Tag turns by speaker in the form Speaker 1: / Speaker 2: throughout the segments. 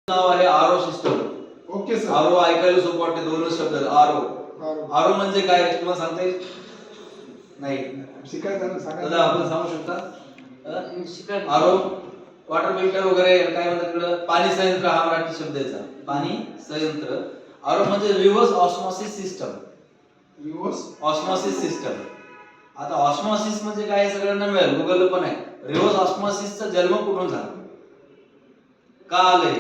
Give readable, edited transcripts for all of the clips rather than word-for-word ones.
Speaker 1: नाव आहे RO system.
Speaker 2: Okay sir.
Speaker 1: RO ऐकायला सोपं वाटते, दोनच शब्द आरो. आरो म्हणजे काय तुम्हाला सांगता येईल? नाही
Speaker 2: शिकायचं ना, सांगा.
Speaker 1: दादा आपण सांगू शकता? आरो वॉटर फिल्टर वगैरे काय म्हणतात तिकडं? पाणी संयंत्र हा मराठी शब्द आहे. पाणी संयंत्र. आरो म्हणजे reverse osmosis system.
Speaker 2: Reverse
Speaker 1: osmosis system. आता ऑस्मॉसिस म्हणजे काय सगळ्यांना मिळेल, गुगल पण आहे. रिव्हर्स ऑस्मॉसिसचा जन्म कुठून झाला, का आलंय?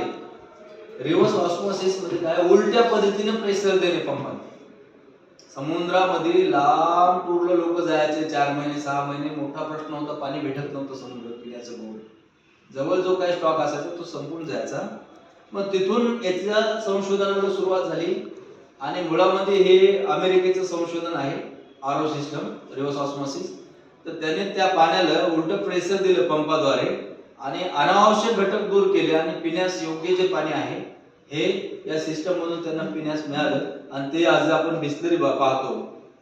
Speaker 1: रिव्हर्स ऑस्मॉसिस म्हणजे काय? उलट्या पद्धतीने प्रेशर देणे पंपाने. समुद्रामध्ये लांब टूरला लोक जायचे, 4 महिने 6 महिने. मोठा प्रश्न होता, पाणी भेटत नव्हतं समुद्रात पिण्याचं. गोड जवळ जो काही स्टॉक असायचा तो संपून जायचा. मग तिथून याच्या संशोधनाला सुरुवात झाली आणि मुळामध्ये हे अमेरिकेचं संशोधन आहे, आरो सिस्टम रिव्हर्स ऑस्मॉसिस. तर त्याने त्या पाण्याला उलट प्रेशर दिलं पंपाद्वारे आणि अनावश्यक घटक दूर केले आणि पिण्यास योग्य जे पाणी आहे हे या सिस्टम मधून त्यांना पिण्यास मिळालं. आणि ते आज आपण बिस्लरी पाहतो,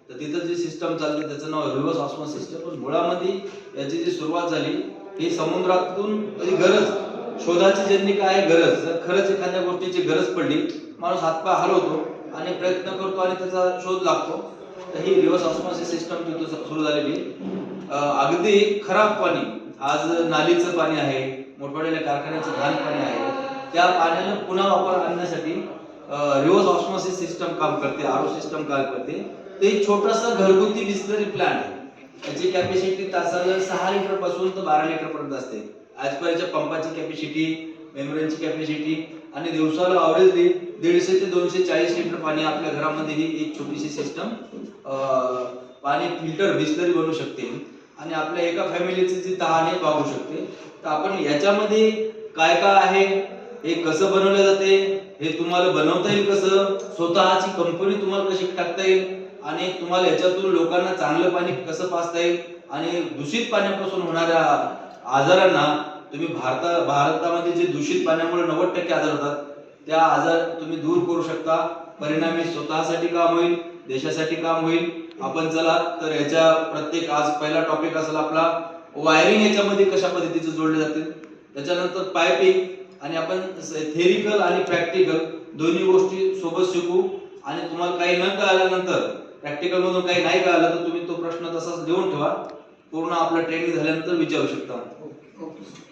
Speaker 1: तर तिथं जे सिस्टम चालतं त्याचं नाव रिव्हर्स ऑस्मॉसिस सिस्टम. पण मुळामध्ये याची जी सुरुवात झाली ही समुद्रातून गरज शोधाची, ज्यांनी काय गरज, जर खरंच एखाद्या गोष्टीची गरज पडली, माणूस हातपाय हलवतो आणि प्रयत्न करतो आणि त्याचा शोध लागतो. तर ही रिव्हर्स ऑस्मॉसिस सिस्टम तिथं सुरू झालेली. अगदी खराब पाणी, आज नालीचं पाणी आहे, मोठमोठ्या कारखान्याचं घाण पाणी आहे, त्या पाण्याला पुन्हा वापर आणण्यासाठी रिव्हर्स ऑस्मॉसिस सिस्टम काम करते, आरो सिस्टम काम करते. ते छोटंसं घरगुती बिस्लरी प्लांट आहे. त्याची कॅपॅसिटी तासाला 6 लिटर पासून तर 12 लिटर पर्यंत असते. आजपर्यंतच्या पंपाची कॅपॅसिटी, मेम्ब्रेनची कॅपॅसिटी आणि दिवसाला अवरेजली 150 ते 240 लिटर पाणी आपल्या घरामध्ये ही एक छोटीशी सिस्टम पाणी फिल्टर बिस्लरी बनवू शकते आणि आपल्या एका फॅमिलीची जी तहान आहे भागू शकते. तर आपण याच्यामध्ये काय काय आहे, हे कसं बनवलं जाते, हे तुम्हाला बनवता येईल कसं, स्वतःची कंपनी तुम्हाला कशी टाकता येईल आणि तुम्हाला याच्यातून लोकांना चांगलं पाणी कसं पाजता येईल आणि दूषित पाण्यापासून होणाऱ्या आजारांना तुम्ही भारतामध्ये जे दूषित पाण्यामुळे 90% आजार होतात, त्या आजार तुम्ही दूर करू शकता. परिणामी स्वतःसाठी काम होईल, देशासाठी काम होईल. आपण चला तर याच्या प्रत्येक, आज पहिला टॉपिक असेल आपला वायरिंग, याच्यामध्ये कशा पद्धतीचे जोडले जाते, त्याच्यानंतर पायपिंग, आणि आपण थेरिकल आणि प्रॅक्टिकल दोन्ही गोष्टी सोबत शिकू. आणि तुम्हाला काही न कळाल्यानंतर, प्रॅक्टिकल मधून काही नाही कळालं तर तुम्ही तो प्रश्न तसाच लिहून ठेवा, पूर्ण आपलं ट्रेनिंग झाल्यानंतर विचारू शकता.
Speaker 2: ओके.